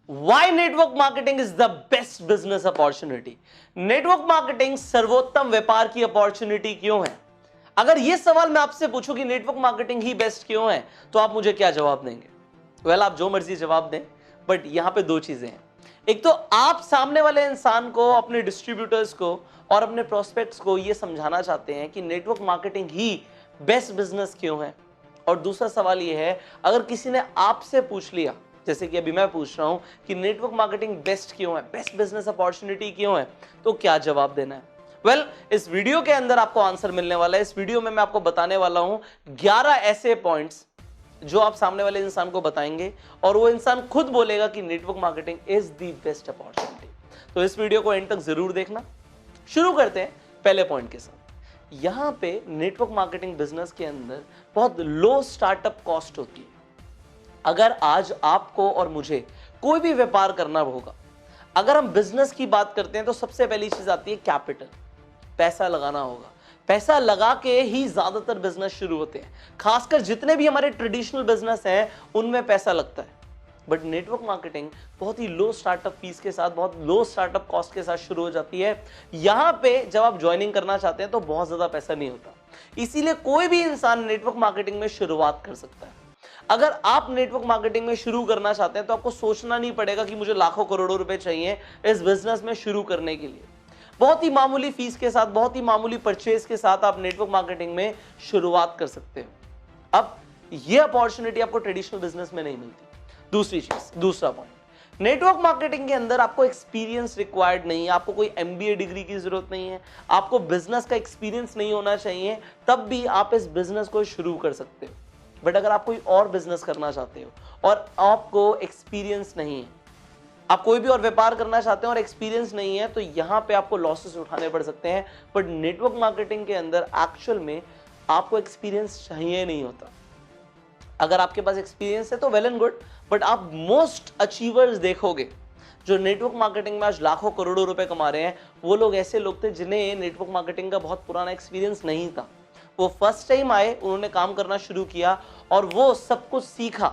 Why network marketing is the best business opportunity? Network marketing सर्वोत्तम व्यापार की opportunity क्यों है? अगर यह सवाल मैं आपसे पूछूं कि नेटवर्क मार्केटिंग ही बेस्ट क्यों है, तो आप मुझे क्या जवाब देंगे? आप जो मर्जी जवाब दें, बट यहां पे दो चीजें हैं। एक तो आप सामने वाले इंसान को, अपने डिस्ट्रीब्यूटर्स को और अपने प्रोस्पेक्ट्स को यह समझाना चाहते हैं कि नेटवर्क मार्केटिंग ही बेस्ट बिजनेस क्यों है। और दूसरा सवाल यह है, अगर किसी ने आपसे पूछ लिया, जैसे कि अभी मैं पूछ रहा हूं कि नेटवर्क मार्केटिंग बेस्ट क्यों है, बेस्ट बिजनेस अपॉर्चुनिटी क्यों है, तो क्या जवाब देना है? इस वीडियो के अंदर आपको आंसर मिलने वाला है। इस वीडियो में मैं आपको बताने वाला हूं 11 ऐसे पॉइंट्स जो आप सामने वाले इंसान को बताएंगे और वो इंसान खुद बोलेगा कि network marketing is the best opportunity. तो इस वीडियो को एंड तक जरूर देखना। शुरू करते हैं पहले पॉइंट के साथ। यहां पे नेटवर्क मार्केटिंग बिजनेस के अंदर बहुत लो स्टार्टअप कॉस्ट होती है। अगर आज आपको और मुझे कोई भी व्यापार करना होगा, अगर हम बिजनेस की बात करते हैं तो सबसे पहली चीज आती है कैपिटल, पैसा लगाना होगा। पैसा लगा के ही ज्यादातर बिजनेस शुरू होते हैं, खासकर जितने भी हमारे ट्रेडिशनल बिजनेस हैं उनमें पैसा लगता है। बट नेटवर्क मार्केटिंग बहुत ही लो स्टार्टअप फीस के साथ, बहुत लो स्टार्टअप कॉस्ट के साथ शुरू हो जाती है। यहां पे जब आप ज्वाइनिंग करना चाहते हैं तो बहुत ज्यादा पैसा नहीं होता, इसीलिए कोई भी इंसान नेटवर्क मार्केटिंग में शुरुआत कर सकता है। अगर आप नेटवर्क मार्केटिंग में शुरू करना चाहते हैं तो आपको सोचना नहीं पड़ेगा कि मुझे लाखों करोड़ों रुपए चाहिए इस बिजनेस में शुरू करने के लिए। बहुत ही मामूली फीस के साथ, बहुत ही मामूली परचेज के साथ आप नेटवर्क मार्केटिंग में शुरुआत कर सकते हो। अब यह अपॉर्चुनिटी आपको ट्रेडिशनल बिजनेस में नहीं मिलती। दूसरा पॉइंट, नेटवर्क मार्केटिंग के अंदर आपको एक्सपीरियंस रिक्वायर्ड नहीं है, आपको कोई एमबीए डिग्री की जरूरत नहीं है, आपको बिजनेस का एक्सपीरियंस नहीं होना चाहिए, तब भी आप इस बिजनेस को शुरू कर सकते हो। बट अगर आप कोई और बिजनेस करना चाहते हो और आपको एक्सपीरियंस नहीं है, आप कोई भी और व्यापार करना चाहते हैं और एक्सपीरियंस नहीं है, तो यहां पे आपको लॉसेस उठाने पड़ सकते हैं। बट नेटवर्क मार्केटिंग के अंदर एक्चुअल में आपको एक्सपीरियंस चाहिए नहीं होता। अगर आपके पास एक्सपीरियंस है तो वेल एंड गुड, बट आप मोस्ट अचीवर्स देखोगे जो नेटवर्क मार्केटिंग में आज लाखों करोड़ों रुपए कमा रहे हैं, वो लोग ऐसे लोग थे जिन्हें नेटवर्क मार्केटिंग का बहुत पुराना एक्सपीरियंस नहीं था। वो फर्स्ट टाइम आए, उन्होंने काम करना शुरू किया और वो सब कुछ सीखा।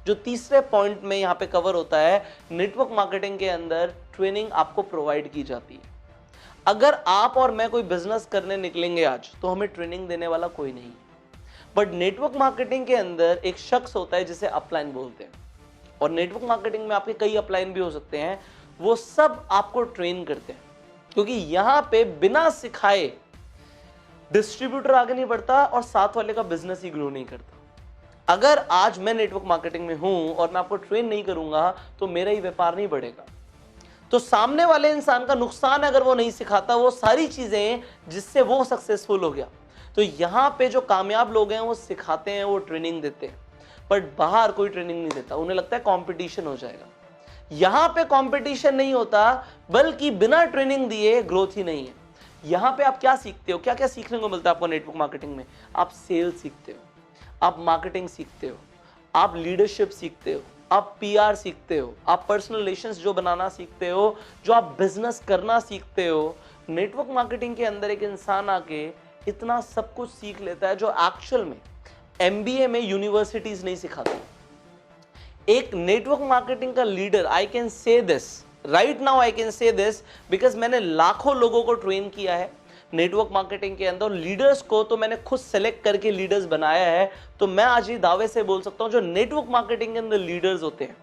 जो तीसरे पॉइंट में यहां पे कवर होता है, नेटवर्क मार्केटिंग के अंदर ट्रेनिंग आपको प्रोवाइड की जाती है। अगर आप और मैं कोई बिजनेस करने निकलेंगे आज, तो हमें ट्रेनिंग देने वाला कोई नहीं है। बट नेटवर्क मार्केटिंग के अंदर एक शख्स होता है जिसे अपलाइन बोलते हैं, और नेटवर्क मार्केटिंग में आपके कई अपलाइन भी हो सकते हैं। वो सब आपको ट्रेन करते हैं, क्योंकि यहां पे बिना सिखाए डिस्ट्रीब्यूटर आगे नहीं बढ़ता और साथ वाले का बिजनेस ही ग्रो नहीं करता। अगर आज मैं नेटवर्क मार्केटिंग में हूं और मैं आपको ट्रेन नहीं करूंगा तो मेरा ही व्यापार नहीं बढ़ेगा। तो सामने वाले इंसान का नुकसान अगर वो नहीं सिखाता वो सारी चीजें जिससे वो सक्सेसफुल हो गया। तो यहां पे जो कामयाब लोग हैं वो सिखाते हैं, वो ट्रेनिंग देते हैं, बट बाहर कोई ट्रेनिंग नहीं देता। उन्हें लगता है कंपटीशन हो जाएगा। यहां पे कंपटीशन नहीं होता, बल्कि बिना ट्रेनिंग दिए ग्रोथ ही नहीं है। यहां पे आप क्या सीखते हो, क्या क्या सीखने को मिलता है आपको नेटवर्क मार्केटिंग में? आप सेल्स सीखते हो, आप मार्केटिंग सीखते हो, आप लीडरशिप सीखते हो, आप पीआर सीखते हो, आप पर्सनल रिलेशंस जो बनाना सीखते हो, जो आप बिजनेस करना सीखते हो। नेटवर्क मार्केटिंग के अंदर एक इंसान आके इतना सब कुछ सीख लेता है जो एक्चुअल में एमबीए में यूनिवर्सिटीज नहीं सिखाती। एक नेटवर्क मार्केटिंग का leader, I can say this right now, I can say this because मैंने लाखों लोगों को ट्रेन किया है नेटवर्क मार्केटिंग के अंदर। लीडर्स को तो मैंने खुद सेलेक्ट करके लीडर्स बनाया है। तो मैं आज ये दावे से बोल सकता हूं, जो नेटवर्क मार्केटिंग के अंदर लीडर्स होते हैं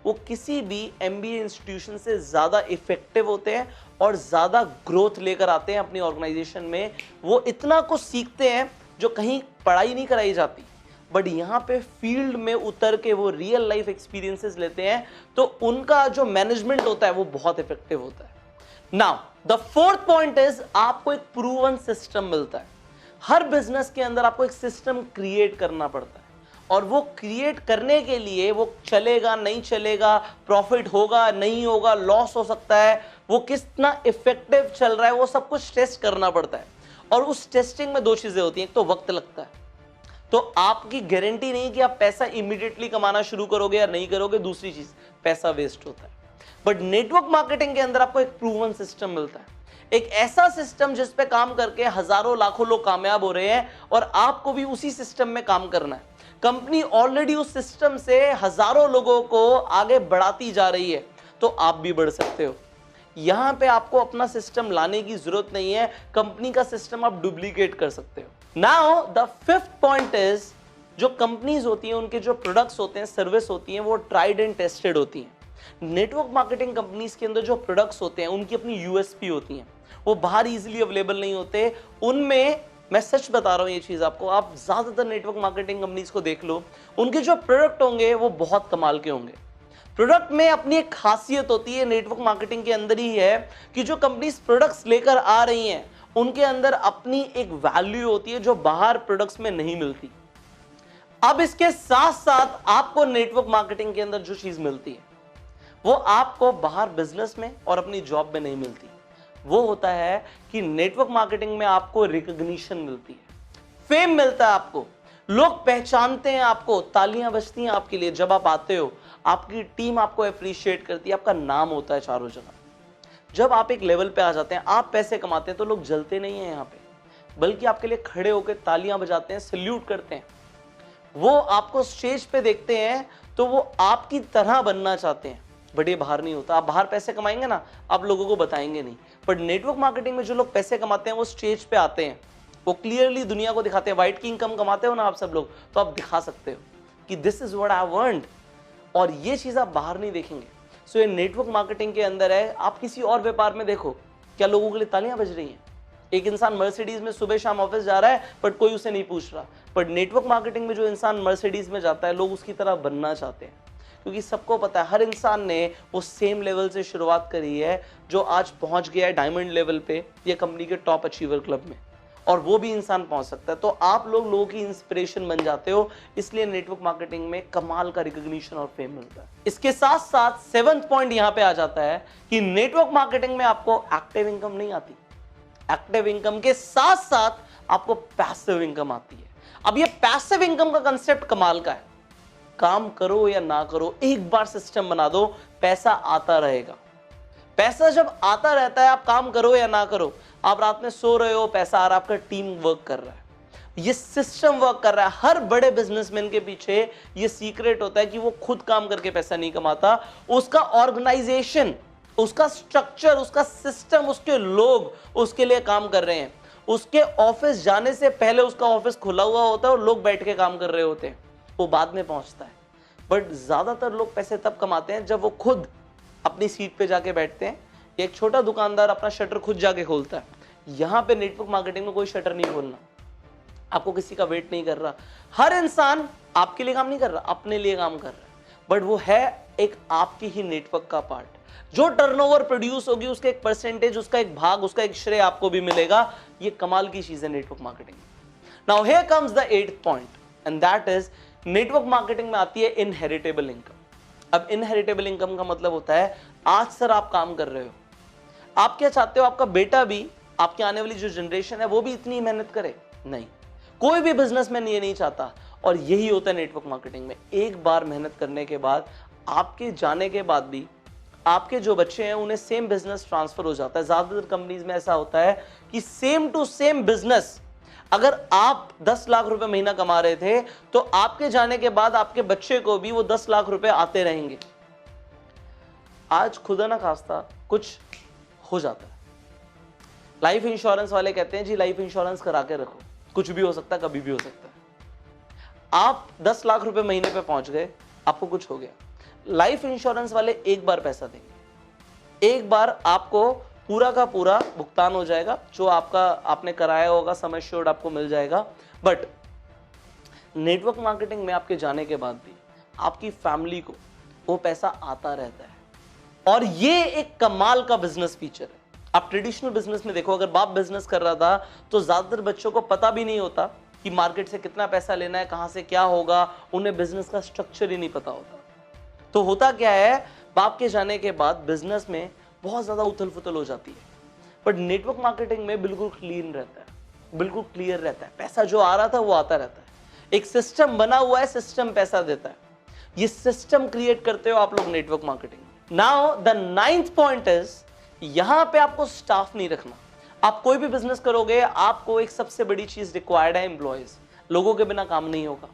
वो किसी भी एमबीए इंस्टीट्यूशन से ज्यादा इफेक्टिव होते हैं और ज्यादा ग्रोथ लेकर आते हैं अपनी ऑर्गेनाइजेशन में। वो इतना कुछ सीखते हैं जो कहीं पढ़ाई नहीं कराई जाती, बट यहां पे फील्ड में उतर के वो रियल लाइफ एक्सपीरियंसेस लेते हैं, तो उनका जो मैनेजमेंट होता है वो बहुत इफेक्टिव होता है। Now the fourth point is, आपको एक प्रूवन सिस्टम मिलता है। हर बिजनेस के अंदर आपको एक सिस्टम क्रिएट करना पड़ता है, और वो क्रिएट करने के लिए वो चलेगा नहीं चलेगा, प्रॉफिट होगा नहीं होगा, लॉस हो सकता है, वो कितना इफेक्टिव चल रहा है, वो सब कुछ टेस्ट करना पड़ता है। और उस टेस्टिंग में दो चीजें होती हैं, एक तो वक्त लगता है, तो आपकी गारंटी नहीं कि आप पैसा इमीडिएटली कमाना शुरू करोगे या नहीं करोगे। दूसरी चीज, पैसा वेस्ट होता है। बट नेटवर्क मार्केटिंग के अंदर आपको एक प्रूवन सिस्टम मिलता है, एक ऐसा सिस्टम जिस पे काम करके हजारों लाखों लोग कामयाब हो रहे हैं, और आपको भी उसी सिस्टम में काम करना है। कंपनी ऑलरेडी उस सिस्टम से हजारों लोगों को आगे बढ़ाती जा रही है, तो आप भी बढ़ सकते हो। यहां पे आपको अपना सिस्टम लाने की जरूरत नहीं है, कंपनी का सिस्टम आप डुप्लीकेट कर सकते हो। Now the fifth point is, जो कंपनीज होती हैं उनके जो प्रोडक्ट्स होते हैं, सर्विस होती हैं, वो ट्राइड एंड टेस्टेड होती हैं। नेटवर्क मार्केटिंग कंपनीज के अंदर जो प्रोडक्ट्स होते हैं उनकी अपनी यूएसपी होती हैं, वो बाहर इजीली अवेलेबल नहीं होते। उनमें मैं सच बता रहा हूं ये चीज आपको, आप ज्यादातर नेटवर्क मार्केटिंग कंपनीज को देख लो, उनके जो प्रोडक्ट होंगे वो बहुत कमाल के होंगे। प्रोडक्ट में अपनी एक खासियत होती है, नेटवर्क मार्केटिंग के अंदर ही है कि जो कंपनीज प्रोडक्ट्स लेकर आ रही हैं उनके अंदर अपनी एक वैल्यू होती है जो बाहर प्रोडक्ट्स में नहीं मिलती। अब इसके साथ साथ आपको नेटवर्क मार्केटिंग के अंदर जो चीज मिलती है वो आपको बाहर बिजनेस में और अपनी जॉब में नहीं मिलती। वो होता है कि नेटवर्क मार्केटिंग में आपको रिकॉग्निशन मिलती है, फेम मिलता है, आपको लोग पहचानते हैं, आपको तालियां बजती हैं आपके लिए जब आप आते हो, आपकी टीम आपको अप्रिशिएट करती है, आपका नाम होता है चारों जगह। जब आप एक लेवल पे आ जाते हैं, आप पैसे कमाते हैं, तो लोग जलते नहीं हैं यहाँ पे, बल्कि आपके लिए खड़े होकर तालियां बजाते हैं, सल्यूट करते हैं। वो आपको स्टेज पे देखते हैं तो वो आपकी तरह बनना चाहते हैं, बट ये बाहर नहीं होता। आप बाहर पैसे कमाएंगे ना, आप लोगों को बताएंगे नहीं, बट नेटवर्क मार्केटिंग में जो लोग पैसे कमाते हैं वो स्टेज पे आते हैं, वो क्लियरली दुनिया को दिखाते हैं। व्हाइट की इनकम कमाते हो ना आप सब लोग, तो आप दिखा सकते हो कि this is what I earned, और ये चीज आप बाहर नहीं देखेंगे। सो ये नेटवर्क मार्केटिंग के अंदर है। आप किसी और व्यापार में देखो, क्या लोगों के लिए तालियां बज रही हैं? एक इंसान मर्सिडीज में सुबह शाम ऑफिस जा रहा है बट कोई उसे नहीं पूछ रहा, बट नेटवर्क मार्केटिंग में जो इंसान मर्सिडीज में जाता है, लोग उसकी तरह बनना चाहते हैं, क्योंकि सबको पता है हर इंसान ने वो सेम लेवल से शुरुआत करी है जो आज पहुंच गया है डायमंड लेवल पे या कंपनी के टॉप अचीवर क्लब में, और वो भी इंसान पहुंच सकता है। तो आप लोगों की इंस्पिरेशन बन जाते हो, इसलिए नेटवर्क मार्केटिंग में कमाल का रिकॉग्निशन और फेम मिलता है। इसके साथ साथ सेवंथ पॉइंट यहां पे आ जाता है कि नेटवर्क मार्केटिंग में आपको एक्टिव इनकम नहीं आती, एक्टिव इनकम के साथ साथ आपको पैसिव इनकम आती है। अब ये पैसिव इनकम का कंसेप्ट कमाल का है। काम करो या ना करो, एक बार सिस्टम बना दो, पैसा आता रहेगा। पैसा जब आता रहता है, आप काम करो या ना करो, आप रात में सो रहे हो, पैसा आ रहा है, आपका टीम वर्क कर रहा है, ये सिस्टम वर्क कर रहा है। हर बड़े बिजनेसमैन के पीछे ये सीक्रेट होता है कि वो खुद काम करके पैसा नहीं कमाता, उसका ऑर्गेनाइजेशन, उसका स्ट्रक्चर, उसका सिस्टम, उसके लोग उसके लिए काम कर रहे हैं। उसके ऑफिस जाने से पहले उसका ऑफिस खुला हुआ होता है और लोग बैठ के काम कर रहे होते हैं, वो बाद में पहुंचता है। बट ज्यादातर लोग पैसे तब कमाते हैं जब वो खुद अपनी सीट पे जाके बैठते हैं। एक छोटा दुकानदार अपना शटर खुद जाके खोलता है। यहां पे नेटवर्क मार्केटिंग में कोई शटर नहीं खोलना, आपको किसी का वेट नहीं कर रहा। हर इंसान आपके लिए काम नहीं कर रहा, अपने लिए काम कर रहा है, बट वो है एक आपकी ही नेटवर्क का पार्ट। जो टर्नओवर प्रोड्यूस होगी उसका एक परसेंटेज, उसका एक भाग, उसका एक श्रेय आपको भी मिलेगा। ये कमाल की चीज है network marketing. Now here comes the 8th point, and that is network marketing में आती है इनहेरिटेबल इनकम। अब इनहेरिटेबल इनकम का मतलब होता है, आज सर आप काम कर रहे हो, आप क्या चाहते हो आपका बेटा भी, आपकी आने वाली जो जनरेशन है वो भी इतनी मेहनत करे? नहीं, कोई भी बिजनेसमैन ये नहीं चाहता। और यही होता है नेटवर्क मार्केटिंग में, एक बार मेहनत करने के बाद, आपके जाने के बाद भी आपके जो बच्चे हैं उन्हें सेम बिजनेस ट्रांसफर हो जाता है। ज्यादातर कंपनीज में ऐसा होता है कि सेम टू सेम बिजनेस, अगर आप 10 लाख रुपए महीना कमा रहे थे तो आपके जाने के बाद आपके बच्चे को भी वो 10 लाख रुपए आते रहेंगे। आज खुदा ना खास्ता कुछ हो जाता है, लाइफ इंश्योरेंस वाले कहते हैं जी लाइफ इंश्योरेंस करा के रखो, कुछ भी हो सकता है, कभी भी हो सकता है। आप 10 लाख रुपए महीने पे पहुंच गए, आपको कुछ हो गया, लाइफ इंश्योरेंस वाले एक बार पैसा देंगे, एक बार आपको पूरा का पूरा भुगतान हो जाएगा, जो आपका आपने कराया होगा सम एश्योर्ड आपको मिल जाएगा। बट नेटवर्क मार्केटिंग में आपके जाने के बाद भी आपकी फैमिली को वो पैसा आता रहता है, और ये एक कमाल का बिजनेस फीचर है। आप ट्रेडिशनल बिजनेस में देखो, अगर बाप बिजनेस कर रहा था तो ज्यादातर बच्चों को पता भी नहीं होता कि मार्केट से कितना पैसा लेना है, कहां से क्या होगा, उन्हें बिजनेस का स्ट्रक्चर ही नहीं पता होता। तो होता क्या है, बाप के जाने के बाद बिजनेस में बहुत ज्यादा उथल फुथल हो जाती है, बट नेटवर्क मार्केटिंग में बिल्कुल क्लीन रहता है, बिल्कुल क्लियर रहता है। पैसा जो आ रहा था वो आता रहता है, एक सिस्टम बना हुआ है, सिस्टम पैसा देता है। ये सिस्टम क्रिएट करते हो आप लोग network marketing. Now the 9th point is, यहां पे आपको स्टाफ नहीं रखना। आप कोई भी बिजनेस करोगे, आपको एक सबसे बड़ी चीज रिक्वायर्ड है, एम्प्लॉयज। लोगों के बिना काम नहीं होगा।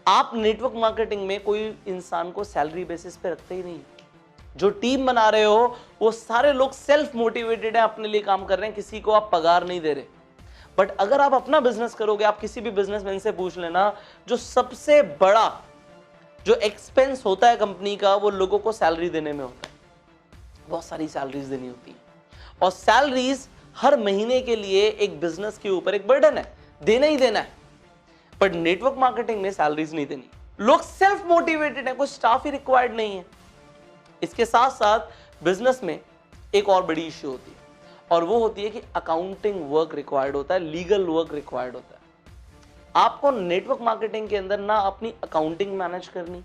आप नेटवर्क मार्केटिंग में कोई इंसान को सैलरी बेसिस पे रखते ही नहीं। जो टीम बना रहे हो वो सारे लोग सेल्फ मोटिवेटेड है, अपने लिए काम कर रहे हैं, किसी को आप पगार नहीं दे रहे। बट अगर आप अपना बिजनेस करोगे, आप किसी भी बिजनेसमैन से पूछ लेना, जो सबसे बड़ा जो एक्सपेंस होता है कंपनी का वो लोगों को सैलरी देने में होता है। बहुत सारी सैलरीज देनी होती है और सैलरीज हर महीने के लिए एक बिजनेस के ऊपर एक बर्डन है, देना ही देना है। बट नेटवर्क मार्केटिंग में सैलरीज नहीं देनी, लोग सेल्फ मोटिवेटेड है, कोई स्टाफ ही रिक्वायर्ड नहीं है। इसके साथ साथ बिजनेस में एक और बड़ी इश्यू होती है और वो होती है कि अकाउंटिंग वर्क रिक्वायर्ड होता है, लीगल वर्क रिक्वायर्ड होता है। आपको नेटवर्क मार्केटिंग के अंदर ना अपनी अकाउंटिंग मैनेज करनी,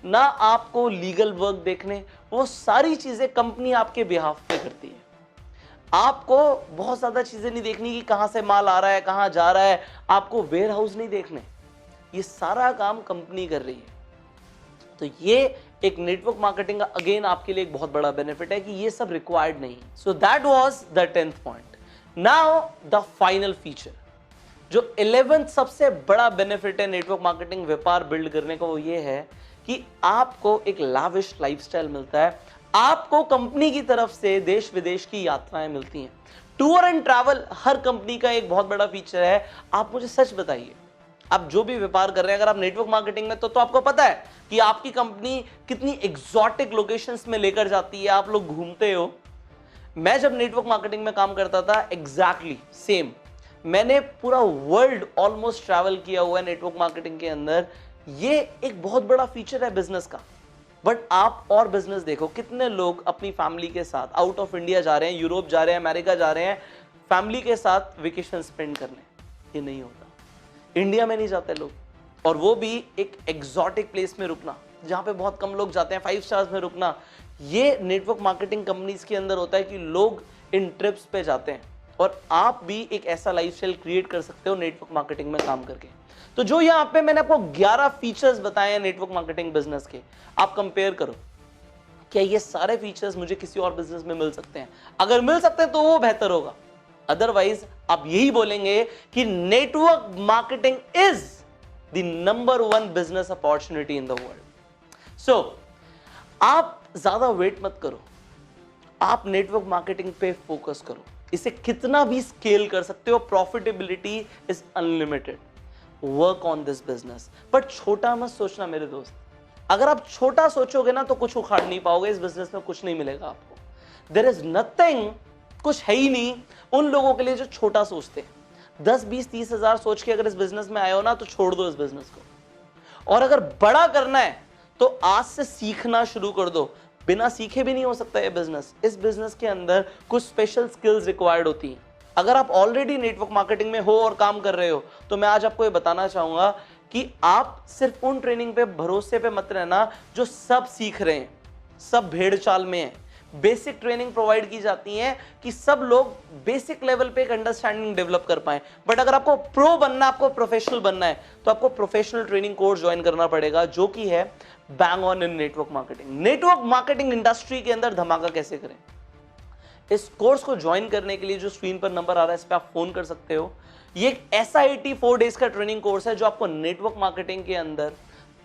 ना आपको लीगल वर्क देखने, वो सारी चीजें कंपनी आपके बिहाफ पे करती है। आपको बहुत ज्यादा चीजें नहीं देखनी कि कहां से माल आ रहा है, कहां जा रहा है, आपको वेयर हाउस नहीं देखने, ये सारा काम कंपनी कर रही है। तो ये एक नेटवर्क मार्केटिंग का अगेन आपके लिए एक बहुत बड़ा बेनिफिट है कि ये सब रिक्वायर्ड नहीं है। So that was the 10th point. Now the final feature, जो 11th सबसे बड़ा बेनिफिट है नेटवर्क मार्केटिंग व्यापार बिल्ड करने का, वो ये है कि आपको एक लाविश लाइफस्टाइल मिलता है। आपको कंपनी की तरफ से देश विदेश की यात्राएं मिलती हैं। Tour and travel her company का एक बहुत बड़ा फीचर है। आप मुझे सच बताइए, आप जो भी व्यापार कर रहे हैं, अगर आप नेटवर्क मार्केटिंग में तो आपको पता है कि आपकी कंपनी कितनी एग्जॉटिक लोकेशंस में लेकर जाती है, आप लोग घूमते हो। मैं जब नेटवर्क मार्केटिंग में काम करता था, एग्जैक्टली सेम, मैंने पूरा वर्ल्ड ऑलमोस्ट ट्रैवल किया हुआ है नेटवर्क मार्केटिंग के अंदर। ये एक बहुत बड़ा फीचर है बिजनेस का। बट आप और बिजनेस देखो, कितने लोग अपनी फैमिली के साथ आउट ऑफ इंडिया जा रहे हैं, यूरोप जा रहे हैं, अमेरिका जा रहे हैं फैमिली के साथ वेकेशन स्पेंड करने। ये नहीं होता, इंडिया में नहीं जाते लोग, और वो भी एक एग्जॉटिक प्लेस में रुकना जहां पे बहुत कम लोग जाते हैं, 5 स्टार्स में रुकना। ये नेटवर्क मार्केटिंग कंपनीज के अंदर होता है कि लोग इन ट्रिप्स पे जाते हैं, और आप भी एक ऐसा लाइफस्टाइल क्रिएट कर सकते हो नेटवर्क मार्केटिंग में काम करके। तो जो यहां पे मैंने आपको 11 फीचर्स बताए हैं नेटवर्क मार्केटिंग बिजनेस के, आप कंपेयर करो, क्या ये सारे फीचर्स मुझे किसी और बिजनेस में मिल सकते हैं? अगर मिल सकते हैं तो वो बेहतर होगा, अदरवाइज आप यही बोलेंगे कि network marketing is the number 1 business opportunity in the world. So आप ज्यादा वेट मत करो, आप नेटवर्क मार्केटिंग पे फोकस करो। इसे कितना भी स्केल कर सकते हो, profitability is unlimited. Work on this business, but छोटा मत सोचना मेरे दोस्त। अगर आप छोटा सोचोगे ना तो कुछ उखाड़ नहीं पाओगे, इस बिजनेस में कुछ नहीं मिलेगा आपको। देयर इज नथिंग, कुछ है ही नहीं उन लोगों के लिए जो छोटा सोचते हैं। 10, 20, 30 हजार सोच के अगर इस बिजनेस में आए हो ना तो छोड़ दो इस बिजनेस को। और अगर बड़ा करना है तो आज से सीखना शुरू कर दो। बिना सीखे भी नहीं हो सकता ये बिजनेस। इस बिजनेस के अंदर कुछ स्पेशल स्किल्स रिक्वायर्ड होती हैं। अगर आप ऑलरेडी नेटवर्क मार्केटिंग में हो और काम कर रहे हो तो मैं आज आपको ये बताना चाहूंगा कि आप सिर्फ उन ट्रेनिंग पे भरोसे पे मत रहना जो सब सीख रहे हैं, सब भेड़ चाल में है। बेसिक ट्रेनिंग प्रोवाइड की जाती है कि सब लोग बेसिक लेवल पे एक अंडरस्टैंडिंग डेवलप कर पाए। बट अगर आपको प्रो बनना, आपको प्रोफेशनल बनना है तो आपको प्रोफेशनल ट्रेनिंग कोर्स ज्वाइन करना पड़ेगा, जो कि है bang on in network marketing. Network marketing industry के अंदर धमाका कैसे करें, इस कोर्स को ज्वाइन करने के लिए जो स्क्रीन पर नंबर आ रहा है इस पे आप फोन कर सकते हो। ये एक SIT 4 डेज का ट्रेनिंग कोर्स है जो आपको नेटवर्क मार्केटिंग के अंदर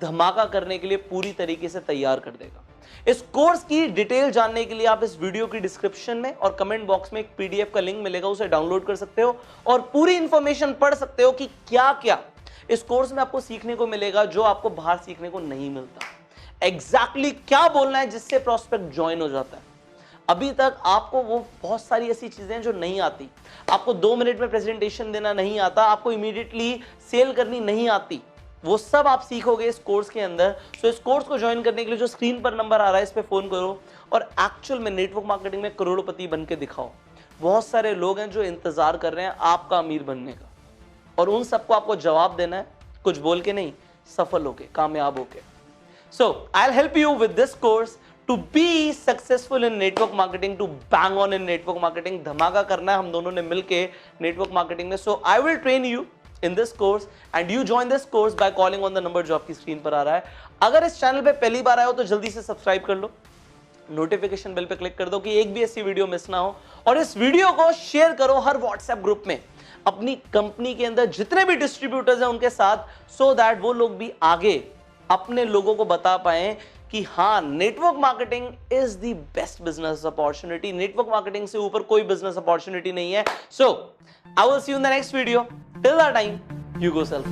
धमाका करने के लिए पूरी तरीके से तैयार कर देगा। इस कोर्स की डिटेल जानने के लिए आप इस वीडियो की डिस्क्रिप्शन में और कमेंट बॉक्स में एक PDF का लिंक मिलेगा, उसे डाउनलोड कर सकते हो और पूरी इंफॉर्मेशन पढ़ सकते हो कि क्या क्या इस कोर्स में आपको सीखने को मिलेगा जो आपको बाहर सीखने को नहीं मिलता। एग्जैक्टली क्या बोलना है जिससे प्रोस्पेक्ट ज्वाइन हो जाता है। अभी तक आपको वो बहुत सारी ऐसी चीजें जो नहीं आती, आपको 2 मिनट में प्रेजेंटेशन देना नहीं आता, आपको इमीडिएटली सेल करनी नहीं आती, वो सब आप सीखोगे इस कोर्स के अंदर। सो इस कोर्स को ज्वाइन करने के लिए जो स्क्रीन पर नंबर आ रहा है इस पे फोन करो और एक्चुअल में नेटवर्क मार्केटिंग में करोड़पति बन के दिखाओ। बहुत सारे लोग हैं जो इंतजार कर रहे हैं आपका अमीर बनने का, और उन सबको आपको जवाब देना है, कुछ बोल के नहीं, सफल होके, कामयाब होके। So I will help you with this course to be successful in network marketing, to bang on in network marketing। धमाका करना है हम दोनों ने मिलके नेटवर्क मार्केटिंग में। So I will train you in this course and you join this course by calling on the number जो आपकी स्क्रीन पर आ रहा है। अगर इस चैनल पे पहली बार आए हो तो जल्दी से सब्सक्राइब कर लो, नोटिफिकेशन बेल पे क्लिक कर दो कि एक भी ऐसी वीडियो मिस ना हो, और इस वीडियो को शेयर करो हर व्हाट्सएप ग्रुप में। अपनी कंपनी के अंदर जितने भी डिस्ट्रीब्यूटर्स हैं उनके साथ, सो दैट वो लोग भी आगे अपने लोगों को बता पाए कि हाँ, network marketing is the best business opportunity. Network marketing से ऊपर कोई बिजनेस अपॉर्चुनिटी नहीं है। So I will see you in the next video. Till that time, you go self.